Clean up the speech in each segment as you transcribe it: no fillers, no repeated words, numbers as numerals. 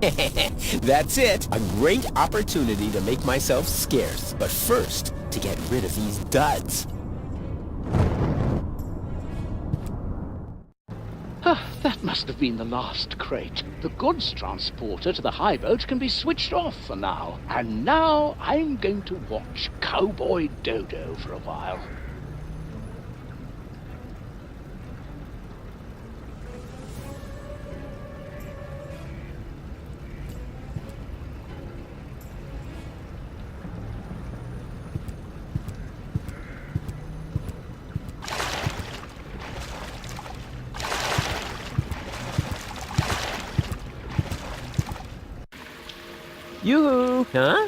That's it. A great opportunity to make myself scarce. But first, to get rid of these duds. That must have been the last crate. The goods transporter to the high boat can be switched off for now. And now I'm going to watch Cowboy Dodo for a while. Yoo-hoo! Huh?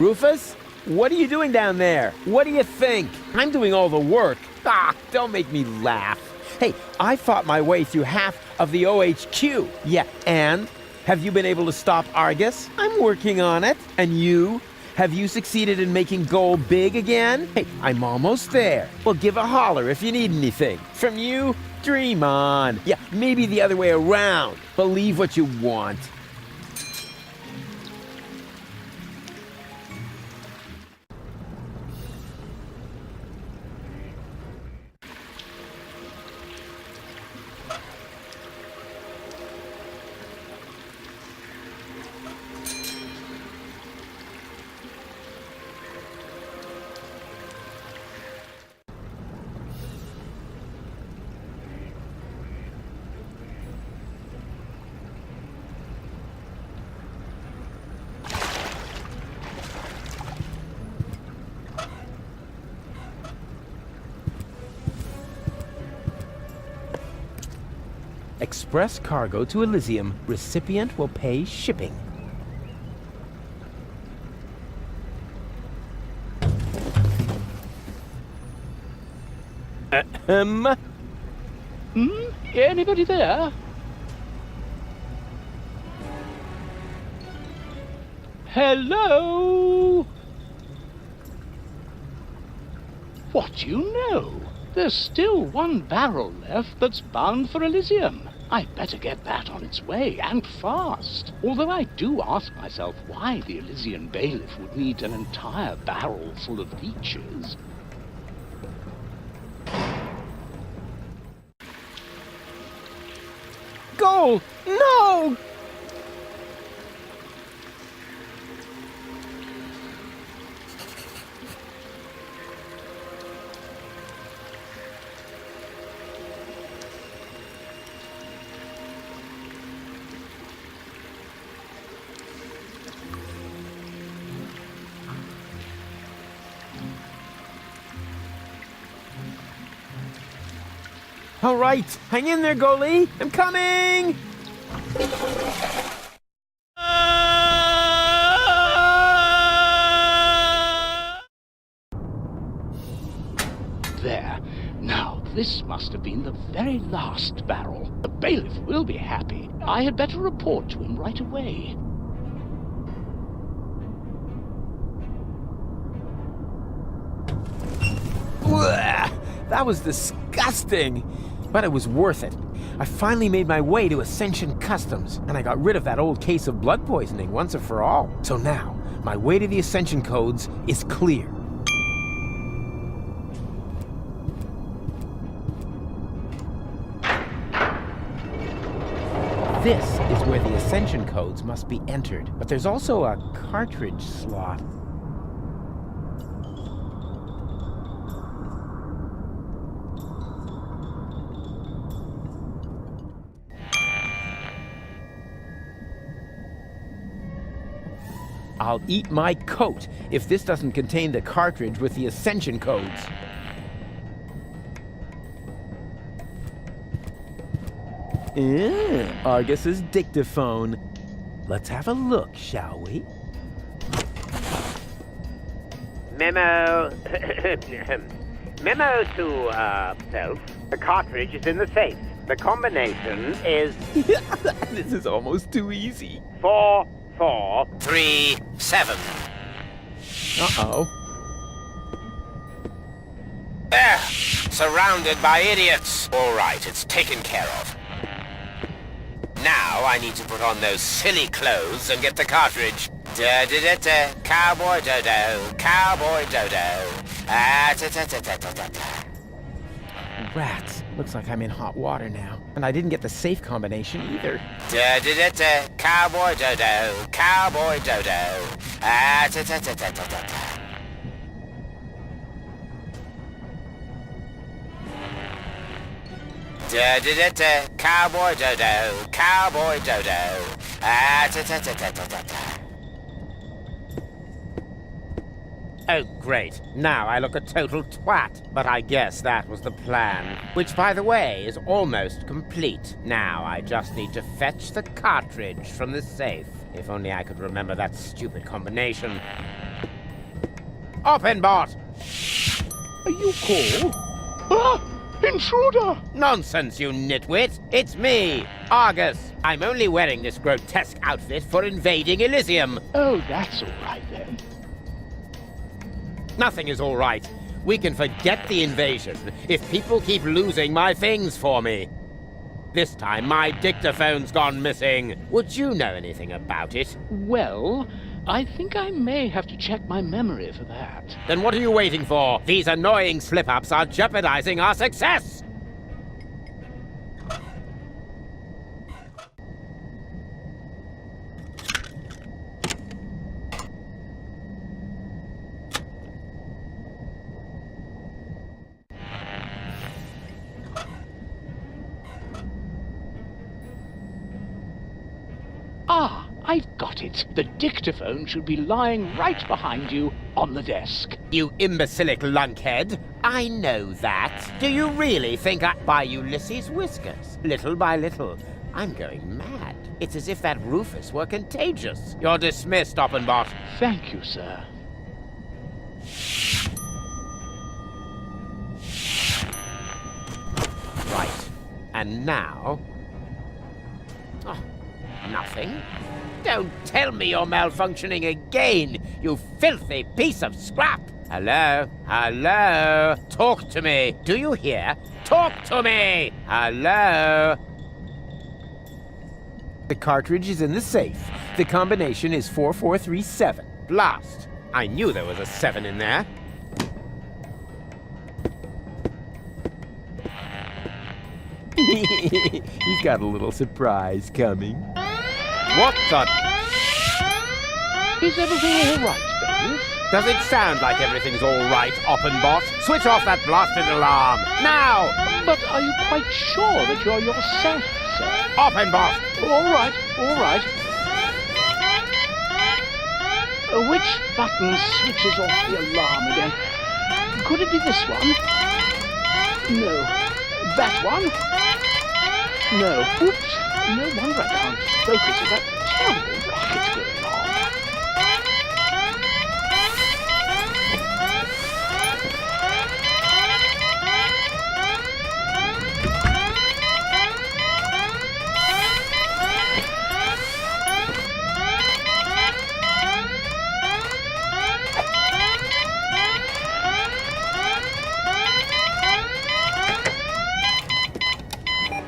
Rufus? What are you doing down there? What do you think? I'm doing all the work. Ah, don't make me laugh. Hey, I fought my way through half of the OHQ. Yeah, and? Have you been able to stop Argus? I'm working on it. And you? Have you succeeded in making gold big again? Hey, I'm almost there. Well, give a holler if you need anything. From you? Dream on. Yeah, maybe the other way around. Believe what you want. Express cargo to Elysium. Recipient will pay shipping. Anybody there? Hello? What do you know? There's still one barrel left that's bound for Elysium. I'd better get that on its way, and fast. Although I do ask myself why the Elysian bailiff would need an entire barrel full of leeches. Gold! No! All right, hang in there, goalie. I'm coming! There. Now, this must have been the very last barrel. The bailiff will be happy. I had better report to him right away. That was disgusting, but it was worth it. I finally made my way to Ascension Customs, and I got rid of that old case of blood poisoning once and for all. So now, my way to the Ascension codes is clear. This is where the Ascension codes must be entered, but there's also a cartridge slot. I'll eat my coat if this doesn't contain the cartridge with the Ascension codes. Argus's dictaphone. Let's have a look, shall we? Memo. Memo to, self. The cartridge is in the safe. The combination is... This is almost too easy. 4, 4, 3, 7. Uh-oh. There! Surrounded by idiots. All right, it's taken care of. Now I need to put on those silly clothes and get the cartridge. Da-da-da-da, cowboy dodo, cowboy dodo. Ah-ta-ta-ta-ta-ta-ta. Rats. Looks like I'm in hot water now. And I didn't get the safe combination either. Da-da-da-da, cowboy dodo, cowboy dodo. Ah-ta-ta-ta-ta-ta-ta. Da-da-da-da, cowboy dodo, cowboy dodo. Ah-ta-ta-ta-ta-ta-ta. Oh, great. Now I look a total twat. But I guess that was the plan. Which, by the way, is almost complete. Now I just need to fetch the cartridge from the safe. If only I could remember that stupid combination. Open, bot! Are you called? Ah! Intruder! Nonsense, you nitwit! It's me, Argus. I'm only wearing this grotesque outfit for invading Elysium. Oh, that's all right then. Nothing is all right. We can forget the invasion if people keep losing my things for me. This time, my dictaphone's gone missing. Would you know anything about it? Well, I think I may have to check my memory for that. Then what are you waiting for? These annoying slip-ups are jeopardizing our success! Ah, I've got it. The dictaphone should be lying right behind you on the desk. You imbecilic lunkhead. I know that. Do you really think by Ulysses' whiskers? Little by little, I'm going mad. It's as if that Rufus were contagious. You're dismissed, Oppenbot. Thank you, sir. Right. And now... Oh, nothing. Don't tell me you're malfunctioning again, you filthy piece of scrap! Hello? Hello? Talk to me! Do you hear? Talk to me! Hello? The cartridge is in the safe. The combination is 4437. Blast! I knew there was a 7 in there. He's got a little surprise coming. What the... Is everything all right, Bailiff? Does it sound like everything's all right, Oppenbot? Switch off that blasted alarm, now! But are you quite sure that you're yourself, sir? Oppenbot! All right, all right. Which button switches off the alarm again? Could it be this one? No. That one? No. Oops. No wonder I can't focus with that terrible racket going on.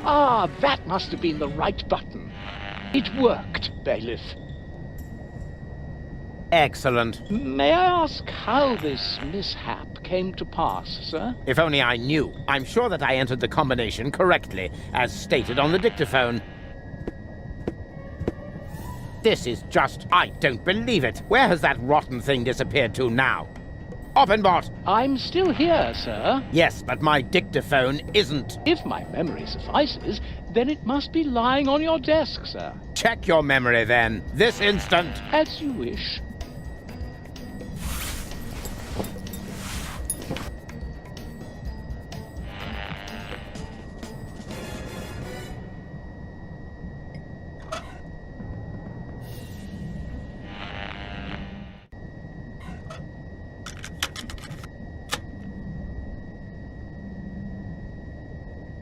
Ah, that must have been the right button. It worked, Bailiff. Excellent. May I ask how this mishap came to pass, sir? If only I knew. I'm sure that I entered the combination correctly, as stated on the dictaphone. This is just... I don't believe it. Where has that rotten thing disappeared to now? Oppenbot! I'm still here, sir. Yes, but my dictaphone isn't. If my memory suffices, then it must be lying on your desk, sir. Check your memory then, this instant. As you wish.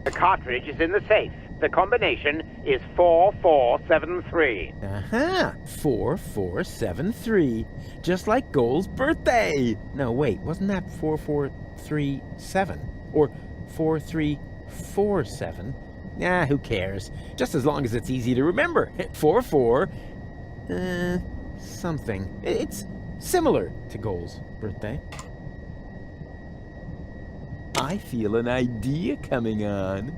The cartridge is in the safe. The combination is 4473. Uh-huh. 4473. Just like Goal's birthday. No, wait, wasn't that 4437? Or 4347? Who cares? Just as long as it's easy to remember. 4-4, something. It's similar to Goal's birthday. I feel an idea coming on.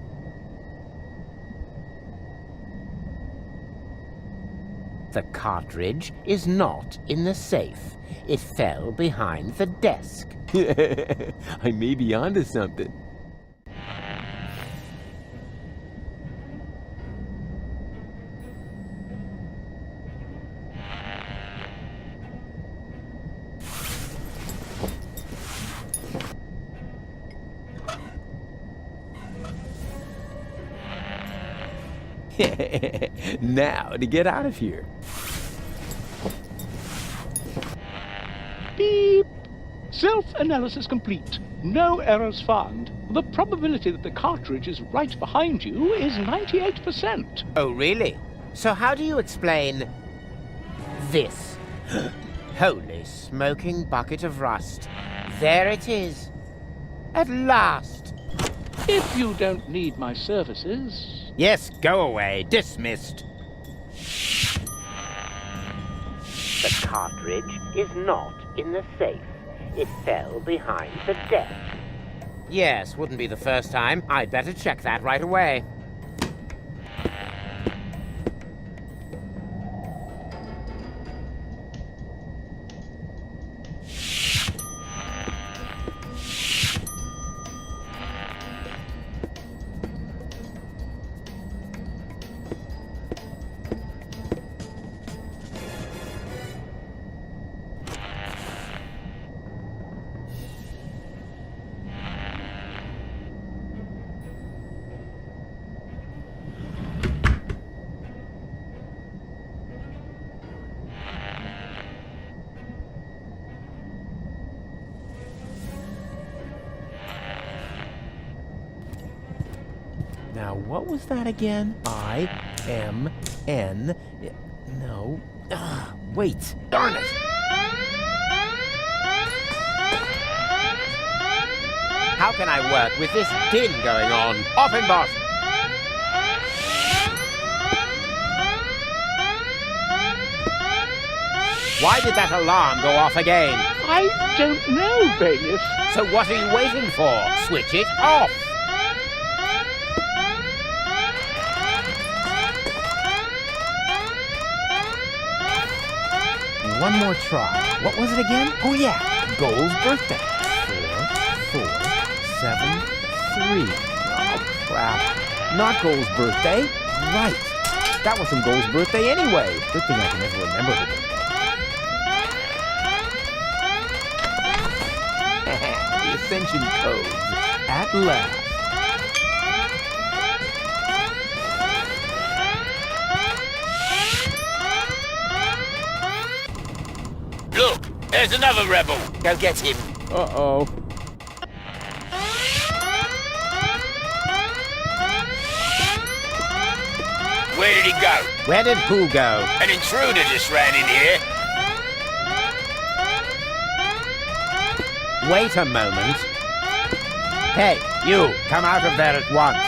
The cartridge is not in the safe. It fell behind the desk. I may be onto something. Now to get out of here. Beep! Self-analysis complete. No errors found. The probability that the cartridge is right behind you is 98%. Oh, really? So how do you explain this? Holy smoking bucket of rust. There it is. At last. If you don't need my services... Yes, go away. Dismissed. The cartridge is not in the safe. It fell behind the desk. Yes, wouldn't be the first time. I'd better check that right away. Now, what was that again? I-M-N... No. Wait. Darn it. How can I work with this din going on? Open, boss! Why did that alarm go off again? I don't know, bailiff. So what are you waiting for? Switch it off! One more try. What was it again? Oh, yeah. Goal's birthday. 4, 4, 7, 3. Oh, crap. Not Goal's birthday. Right. That wasn't Goal's birthday anyway. Good thing I can never remember her birthday. The Ascension codes. At last. Look, there's another rebel. Go get him. Uh-oh. Where did he go? Where did who go? An intruder just ran in here. Wait a moment. Hey, you, come out of there at once.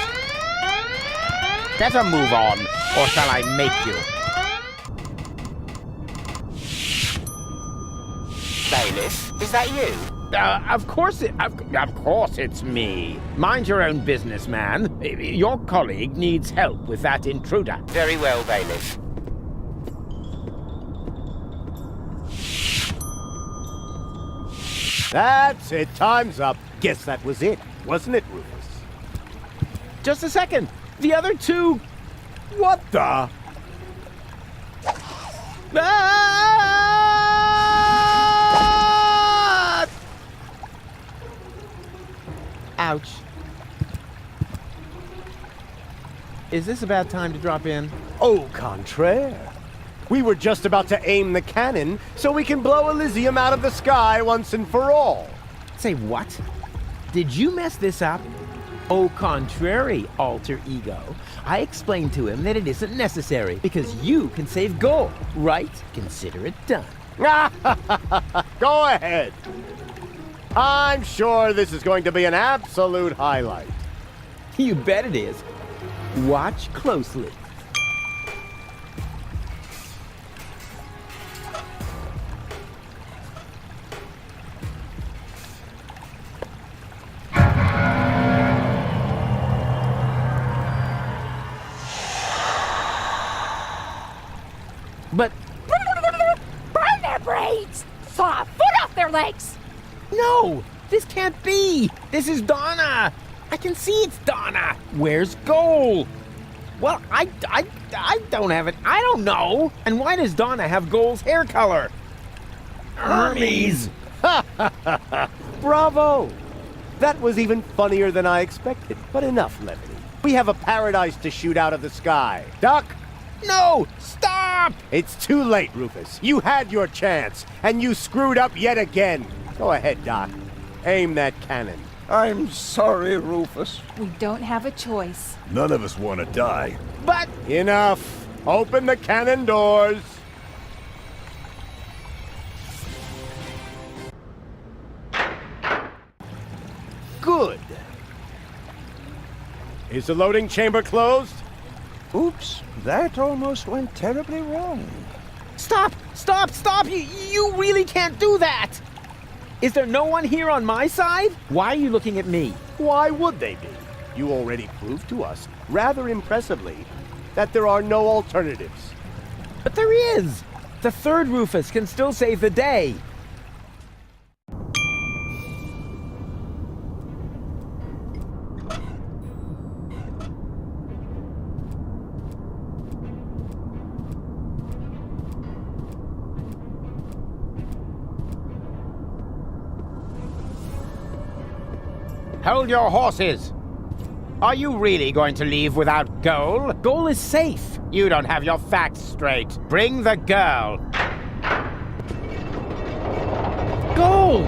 Better move on, or shall I make you? Bailiff, is that you? Of course it's me. Mind your own business, man. Your colleague needs help with that intruder. Very well, bailiff. That's it. Time's up. Guess that was it, wasn't it, Rufus? Just a second. The other two... What the? Ah! Ouch. Is this a bad time to drop in? Au contraire. We were just about to aim the cannon so we can blow Elysium out of the sky once and for all. Say what? Did you mess this up? Au contrary, alter ego. I explained to him that it isn't necessary because you can save Goal, right? Consider it done. Go ahead. I'm sure this is going to be an absolute highlight. You bet it is. Watch closely. But Burn their brains! Saw a foot off their legs! no, this can't be. This is Donna. I can see it's Donna. Where's Goal? Well, I don't have it. I don't know. And why does Donna have Goal's hair color? Hermes. Bravo! That was even funnier than I expected, but enough levity. We have a paradise to shoot out of the sky. Doc, No, stop! it's too late, Rufus. You had your chance, and you screwed up yet again. Go ahead, Doc. Aim that cannon. I'm sorry, Rufus. We don't have a choice. None of us want to die. But Enough. Open the cannon doors. Good. Is the loading chamber closed? Oops, that almost went terribly wrong. stop! Stop! Stop! You really can't do that! Is there no one here on my side? Why are you looking at me? Why would they be? You already proved to us, rather impressively, that there are no alternatives. But there is! The third Rufus can still save the day. Hold your horses! Are you really going to leave without Goal? Goal is safe. You don't have your facts straight. Bring the girl. Goal!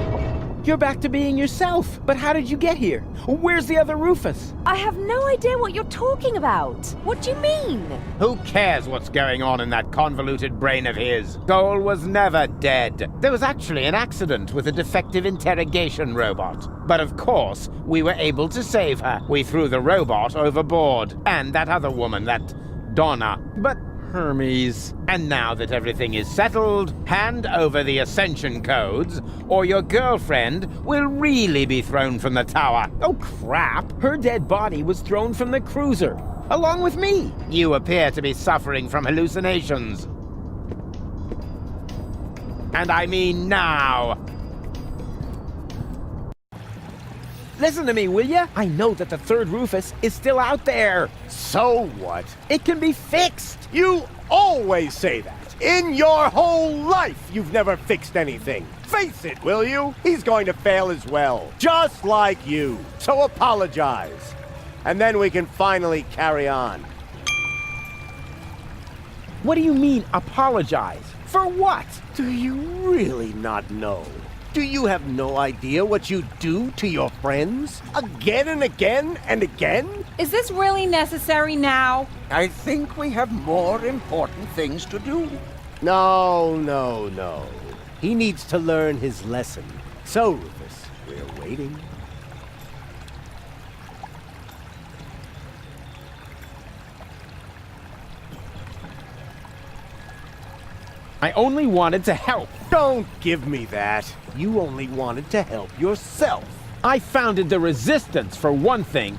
You're back to being yourself. But how did you get here? Where's the other Rufus? I have no idea what you're talking about. What do you mean? Who cares what's going on in that convoluted brain of his? Goal was never dead. There was actually an accident with a defective interrogation robot. But of course, we were able to save her. We threw the robot overboard. And that other woman, that Donna. But Hermes. And now that everything is settled, hand over the Ascension codes, or your girlfriend will really be thrown from the tower. Oh, crap! Her dead body was thrown from the cruiser, along with me. You appear to be suffering from hallucinations. And I mean now. Listen to me, will ya? I know that the third Rufus is still out there. So what? It can be fixed. You always say that. In your whole life, you've never fixed anything. Face it, will you? He's going to fail as well. Just like you. So apologize. And then we can finally carry on. What do you mean, apologize? For what? Do you really not know? Do you have no idea what you do to your friends? Again and again and again? Is this really necessary now? I think we have more important things to do. No. He needs to learn his lesson. So, Rufus, we're waiting. I only wanted to help. Don't give me that. You only wanted to help yourself. I founded the Resistance, for one thing.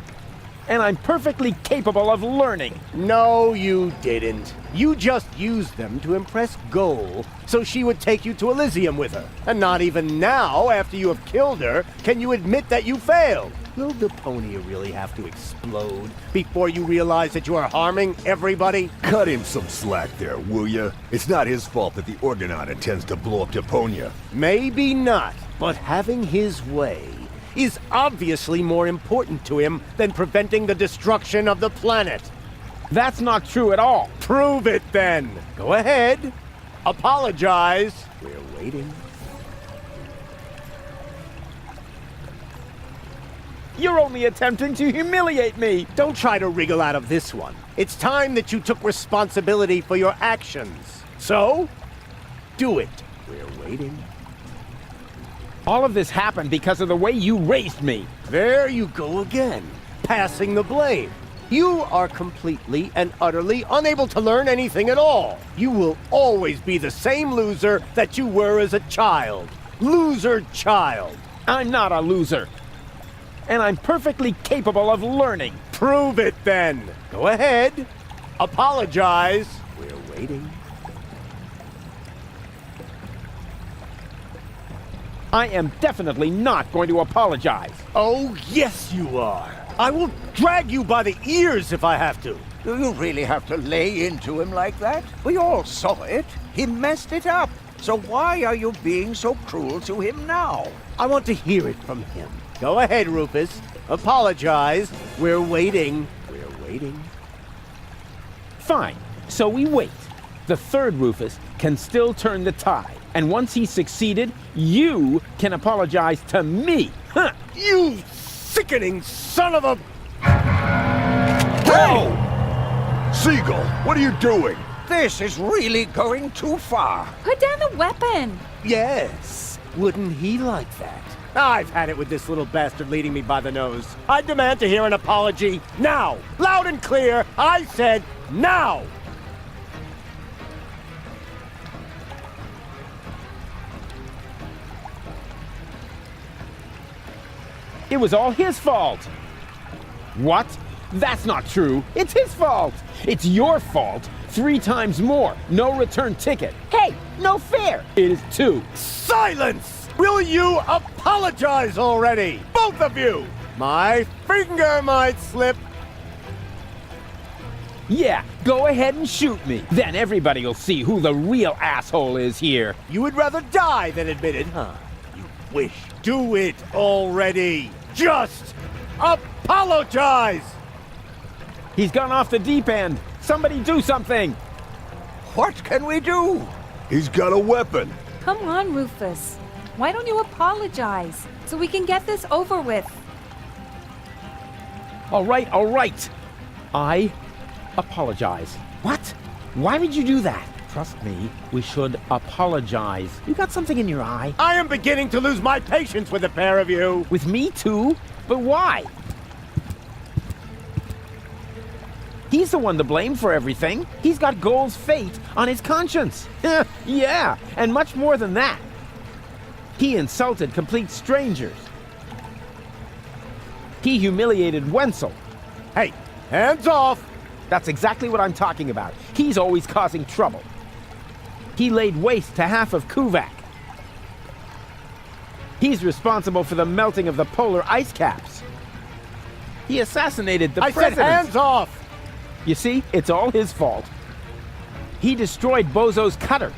And I'm perfectly capable of learning. No, you didn't. You just used them to impress Goal so she would take you to Elysium with her. And not even now, after you have killed her, can you admit that you failed. Will Deponia really have to explode before you realize that you are harming everybody? Cut him some slack there, will ya? It's not his fault that the Organon intends to blow up Deponia. Maybe not, but having his way is obviously more important to him than preventing the destruction of the planet. That's not true at all. Prove it then. Go ahead. Apologize. We're waiting. You're only attempting to humiliate me. Don't try to wriggle out of this one. It's time that you took responsibility for your actions. So, do it. We're waiting. All of this happened because of the way you raised me. There you go again, passing the blame. You are completely and utterly unable to learn anything at all. You will always be the same loser that you were as a child. Loser child. I'm not a loser. And I'm perfectly capable of learning. Prove it then. Go ahead. Apologize. We're waiting. I am definitely not going to apologize. Oh, yes you are. I will drag you by the ears if I have to. Do you really have to lay into him like that? We all saw it. He messed it up. So why are you being so cruel to him now? I want to hear it from him. Go ahead, Rufus. Apologize. We're waiting. We're waiting. Fine. So we wait. The third Rufus can still turn the tide. And once he's succeeded, you can apologize to me. Huh. You sickening son of a... Whoa! Seagull, what are you doing? This is really going too far. Put down the weapon. Yes. Wouldn't he like that? I've had it with this little bastard leading me by the nose. I demand to hear an apology now. Loud and clear. I said now. It was all his fault. What? That's not true. It's his fault. It's your fault. 3 times more. No return ticket. Hey, no fair. It is 2. Silence! Will you apologize already? Both of you! My finger might slip. Yeah, go ahead and shoot me. Then everybody will see who the real asshole is here. You would rather die than admit it, huh? You wish. Do it already. Just apologize! He's gone off the deep end. Somebody do something. What can we do? He's got a weapon. Come on, Rufus. Why don't you apologize so we can get this over with? All right, all right. I apologize. What? Why would you do that? Trust me, we should apologize. You got something in your eye? I am beginning to lose my patience with the pair of you. With me too? But why? He's the one to blame for everything. He's got Goal's fate on his conscience. Yeah, and much more than that. He insulted complete strangers. He humiliated Wenzel. Hey, hands off! That's exactly what I'm talking about. He's always causing trouble. He laid waste to half of Kuvak. He's responsible for the melting of the polar ice caps. He assassinated the president. I said hands off! You see, it's all his fault. He destroyed Bozo's cutter.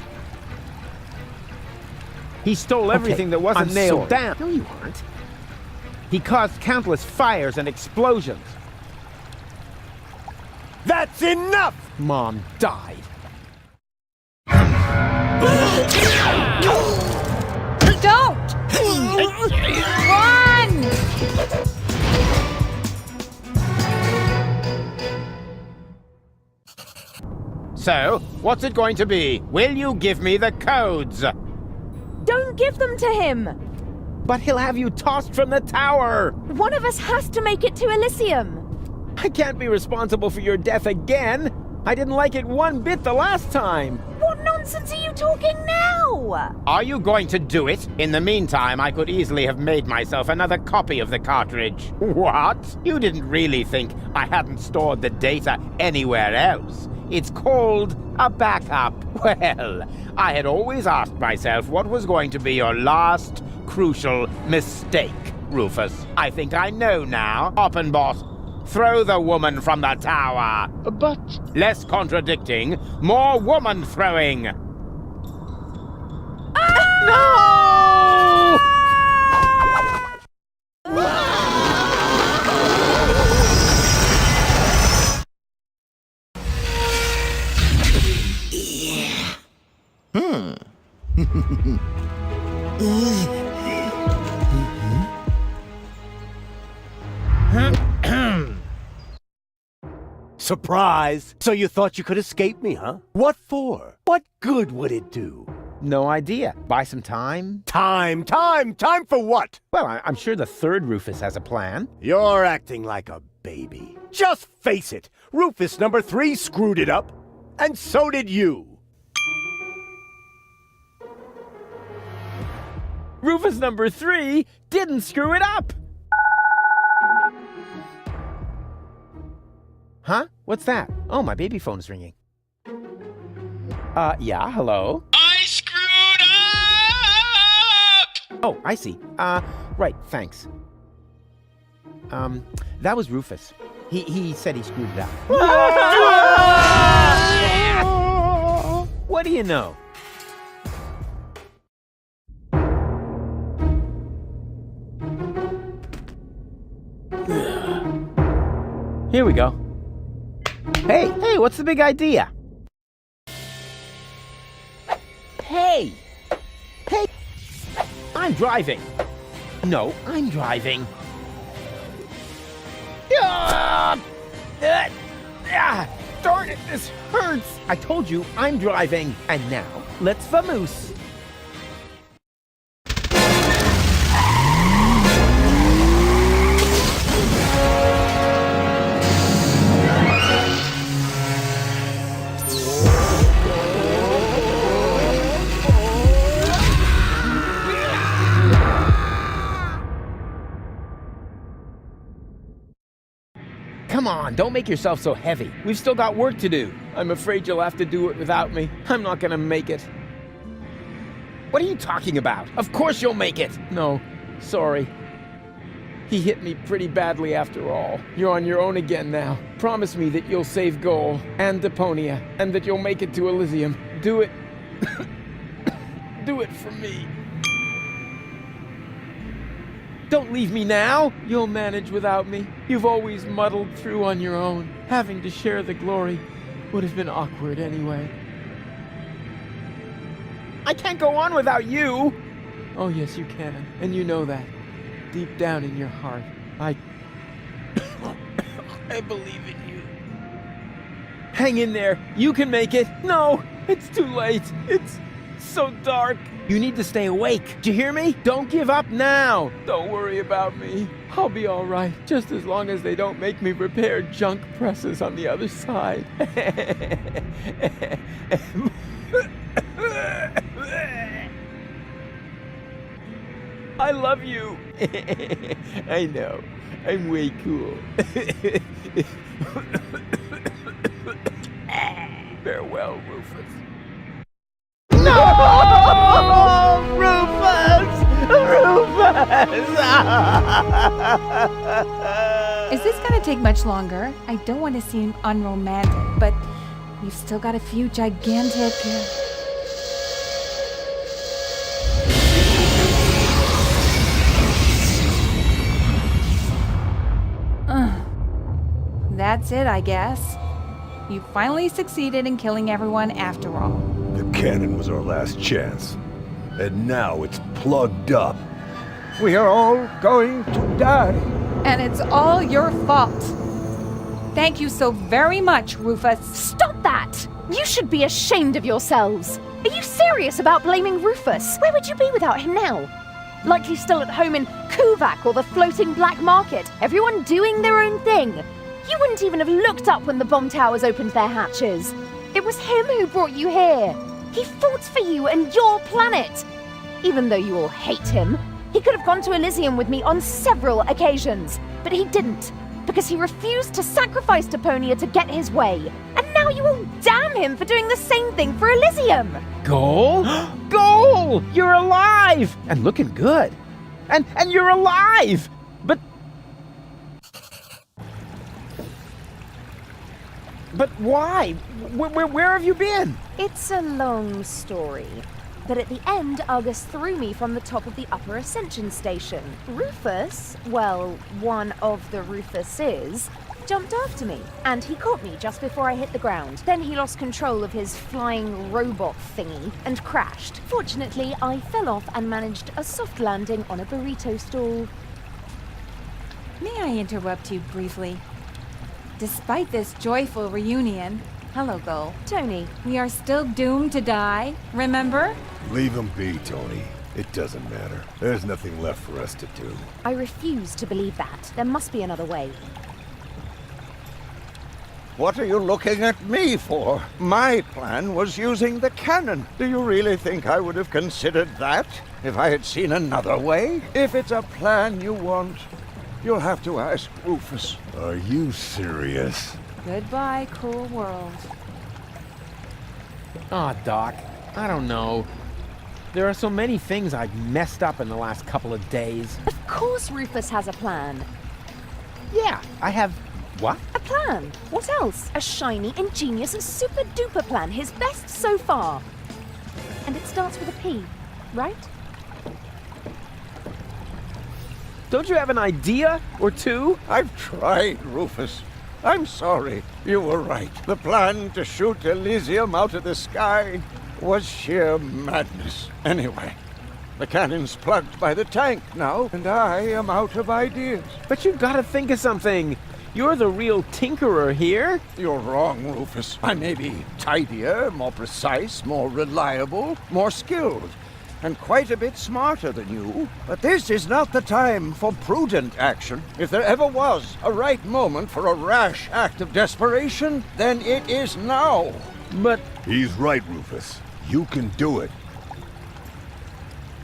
He stole everything that wasn't nailed down. No, you aren't. He caused countless fires and explosions. That's enough! Mom died. Don't! Run! So, what's it going to be? Will you give me the codes? Don't give them to him! But he'll have you tossed from the tower! One of us has to make it to Elysium! I can't be responsible for your death again! I didn't like it one bit the last time! What nonsense are you talking now? Are you going to do it? In the meantime, I could easily have made myself another copy of the cartridge. What? You didn't really think I hadn't stored the data anywhere else? It's called a backup. Well, I had always asked myself what was going to be your last crucial mistake, Rufus. I think I know now. Oppenbot, throw the woman from the tower. But... Less contradicting, more woman throwing. No! Surprise! So you thought you could escape me, huh? What for? What good would it do? No idea. Buy some time? Time for what? Well, I'm sure the third Rufus has a plan. You're acting like a baby. Just face it, Rufus number 3 screwed it up, and so did you. Rufus number 3 didn't screw it up! Huh? What's that? Oh, my baby phone is ringing. Yeah, hello? I screwed up! Oh, I see. Right, thanks. That was Rufus. He said he screwed it up. What do you know? Here we go. Hey, what's the big idea? Hey! I'm driving. No, I'm driving. Darn it, this hurts. I told you, I'm driving. And now, let's vamoose. Come on, don't make yourself so heavy. We've still got work to do. I'm afraid you'll have to do it without me. I'm not gonna make it. What are you talking about? Of course you'll make it! No, sorry. He hit me pretty badly after all. You're on your own again now. Promise me that you'll save Goal and Deponia, and that you'll make it to Elysium. Do it. Do it for me. Don't leave me now! You'll manage without me. You've always muddled through on your own. Having to share the glory would have been awkward anyway. I can't go on without you! Oh yes, you can. And you know that. Deep down in your heart. I believe in you. Hang in there. You can make it. No! It's too late. It's so dark. You need to stay awake. Do you hear me? Don't give up now. Don't worry about me. I'll be all right, just as long as they don't make me repair junk presses on the other side. I love you. I know. I'm way cool. Farewell, Rufus. No! Rufus! Is this gonna take much longer? I don't want to seem unromantic, but we've still got a few gigantic... That's it, I guess. You finally succeeded in killing everyone after all. The cannon was our last chance. And now it's plugged up. We are all going to die. And it's all your fault. Thank you so very much, Rufus. Stop that! You should be ashamed of yourselves. Are you serious about blaming Rufus? Where would you be without him now? Likely still at home in Kuvak or the floating black market, everyone doing their own thing. You wouldn't even have looked up when the bomb towers opened their hatches. It was him who brought you here. He fought for you and your planet. Even though you all hate him, he could have gone to Elysium with me on several occasions. But he didn't, because he refused to sacrifice Deponia to get his way. And now you all damn him for doing the same thing for Elysium. Goal? Goal! You're alive! And looking good. And you're alive! But why? Where have you been? It's a long story. But at the end, Argus threw me from the top of the upper ascension station. Rufus, well, one of the Rufuses, jumped after me, and he caught me just before I hit the ground. Then he lost control of his flying robot thingy and crashed. Fortunately, I fell off and managed a soft landing on a burrito stall. May I interrupt you briefly? Despite this joyful reunion, hello, Gull. Tony. We are still doomed to die, remember? Leave him be, Tony. It doesn't matter. There's nothing left for us to do. I refuse to believe that. There must be another way. What are you looking at me for? My plan was using the cannon. Do you really think I would have considered that if I had seen another way? If it's a plan you want, you'll have to ask Rufus. Are you serious? Goodbye, cruel world. Aw, Doc, I don't know. There are so many things I've messed up in the last couple of days. Of course Rufus has a plan. Yeah, I have... what? A plan? What else? A shiny, ingenious, super duper plan. His best so far. And it starts with a P, right? Don't you have an idea or two? I've tried, Rufus. I'm sorry. You were right. The plan to shoot Elysium out of the sky was sheer madness. Anyway, the cannon's plugged by the tank now, and I am out of ideas. But you've got to think of something. You're the real tinkerer here. You're wrong, Rufus. I may be tidier, more precise, more reliable, more skilled, and quite a bit smarter than you. But this is not the time for prudent action. If there ever was a right moment for a rash act of desperation, then it is now. But... He's right, Rufus. You can do it.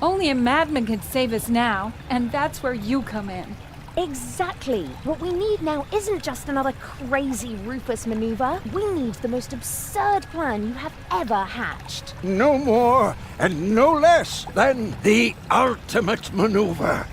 Only a madman can save us now, and that's where you come in. Exactly. What we need now isn't just another crazy Rufus maneuver. We need the most absurd plan you have ever hatched. No more and no less than the ultimate maneuver.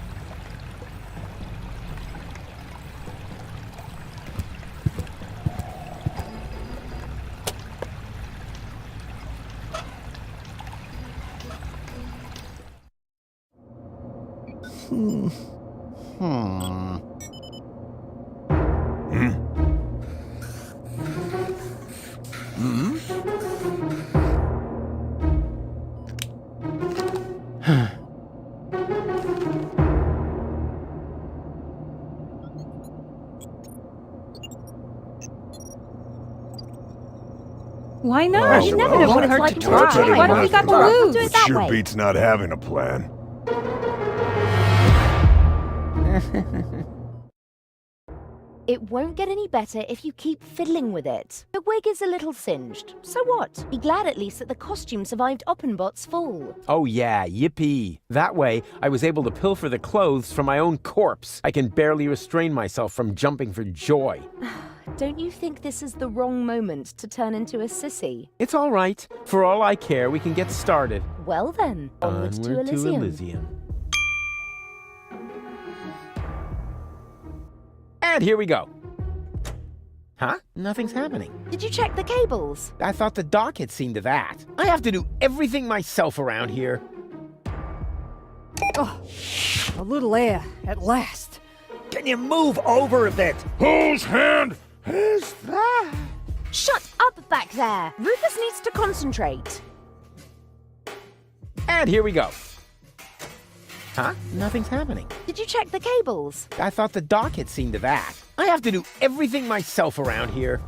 Why not? You never know what it's like to try. What have we got to We'll do lose? it that Sure way. beats not having a plan. It won't get any better if you keep fiddling with it. The wig is a little singed. So what? Be glad at least that the costume survived Oppenbot's fall. oh yeah, yippee. That way, I was able to pilfer the clothes from my own corpse. I can barely restrain myself from jumping for joy. Don't you think this is the wrong moment to turn into a sissy? It's all right. For all I care, we can get started. Well then, onwards to Elysium. And here we go. Huh? Nothing's happening. Did you check the cables? I thought the doc had seen to that. I have to do everything myself around here. Oh, a little air, at last. Can you move over a bit? Whose hand is that? Shut up back there! Rufus needs to concentrate. And here we go. Huh? Nothing's happening. Did you check the cables? I thought the doc had seen to that. I have to do everything myself around here.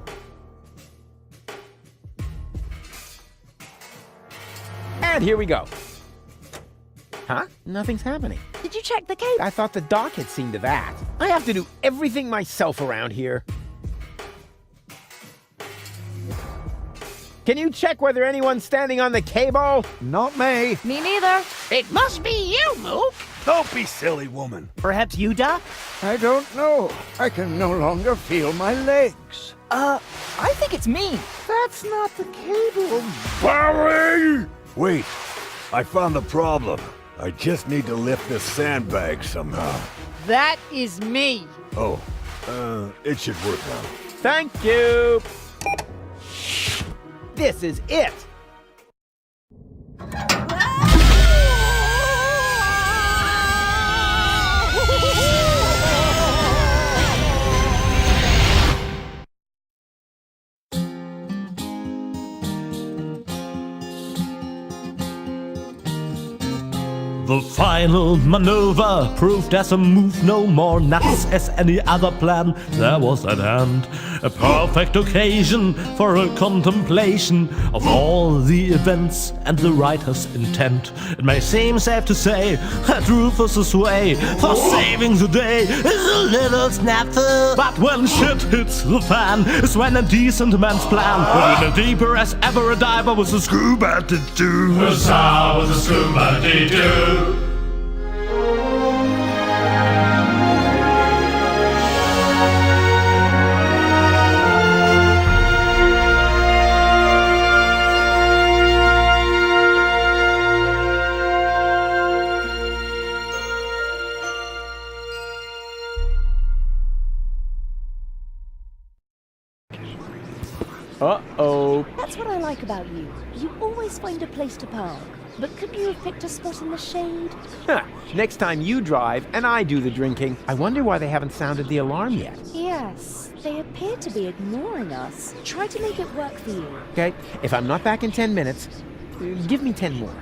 And here we go. Huh? Nothing's happening. Did you check the cables? I thought the doc had seen to that. I have to do everything myself around here. Can you check whether anyone's standing on the cable? Not me. Me neither. It must be you, Mook. Don't be silly, woman. Perhaps you, Doc? I don't know. I can no longer feel my legs. I think it's me. That's not the cable. Barry! Wait, I found the problem. I just need to lift this sandbag somehow. That is me. Oh, it should work now. Thank you. This is it. The final maneuver proved as a move no more nuts as any other plan there was at hand. a perfect occasion for a contemplation of all the events and the writer's intent. It may seem safe to say that Rufus's way for saving the day is a little snafu. But when shit hits the fan is when a decent man's plan put in a deeper as ever a diver with a scuba to do. With a scuba to do. Uh-oh. That's what I like about you. You always find a place to park. But couldn't you have picked a spot in the shade? Huh. Next time you drive and I do the drinking. I wonder why they haven't sounded the alarm yet. Yes, they appear to be ignoring us. Try to make it work for you. Okay, if I'm not back in 10 minutes, give me 10 more.